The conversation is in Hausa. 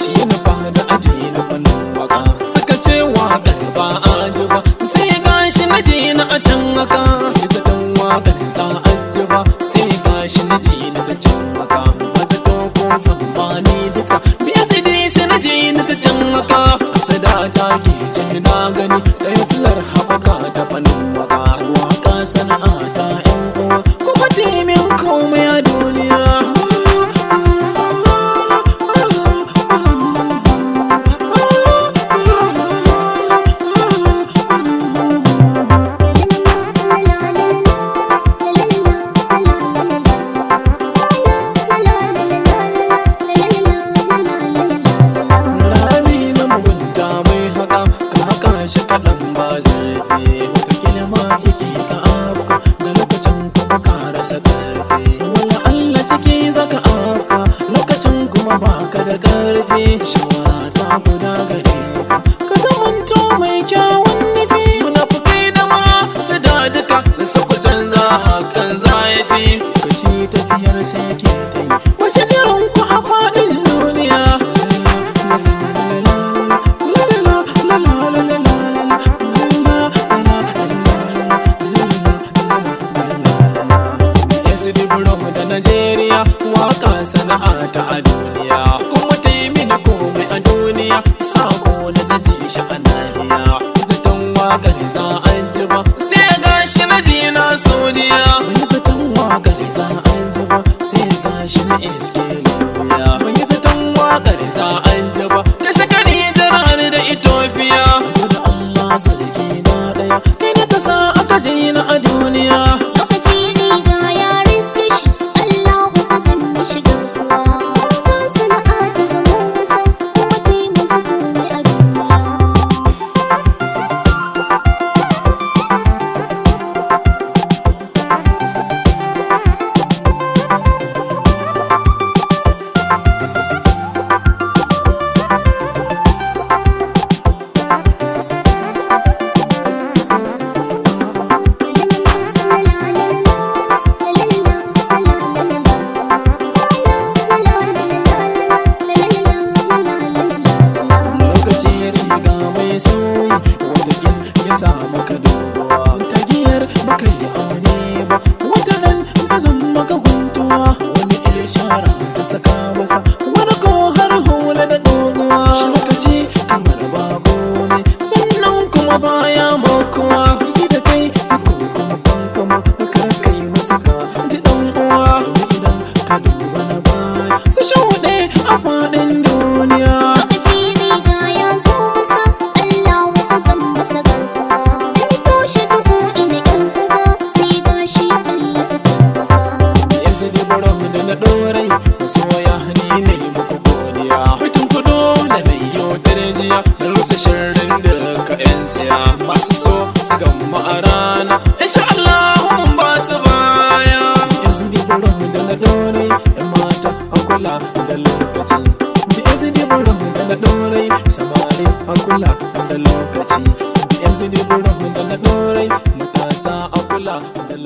shi na ba da aji na fannin waka suka ce waƙar ba a ji ba sai gashi na ji na a can haka zaton waƙar za a ji ba sai gashi na ji na da can haka mazato ko tsammani duka biya sai dai sai na ji na da can haka asada ta ke ce na gani da yasular haɓaka ta fannin waka waka sana'a ta yan uwa kuma timin komai a duniya. Shawara ta guda gare ka zamanto mai kyawun nufi munafukai da ma su da duka da suku canza hakan za ya fi ka ci tafiyar sai ke ta yi wasu jiran ku a faɗin duniya. Yanzu duburo da Najeriya waka sana'a ta a duniya kuma ta yi mini komai a duniya sako na daji shi a nahiya zaton waƙar za a ji ba sai gashi na ji na sodiya wani zaton waƙar za a ji ba sai gashi na iske lafiya wani zaton waƙar za a ji ba ta shakari jirar da Ethiopia da Allah sarki na ɗaya kai da kasa aka ji na a duniya. Saka masa wani ko har hula da gogowa shi lokaci kamar bako ne sannan kuma baya makowa jiki da kai ko kuma kankama kar kai masa ka ji dan uwa idan ka duba na baya su shuɗe a faɗin duniya. Masoya ni ne muku godiya mutum kudu da na yi darjiya da rusa shirin da ka yan tsaya masu so su gama a rana insha Allah mun ba su baya yanzu ni burin da na dorai yan mata an kula da lokaci yanzu ni burin da na dorai samari an kula da lokaci yanzu ni burin da na dorai matasa an kula da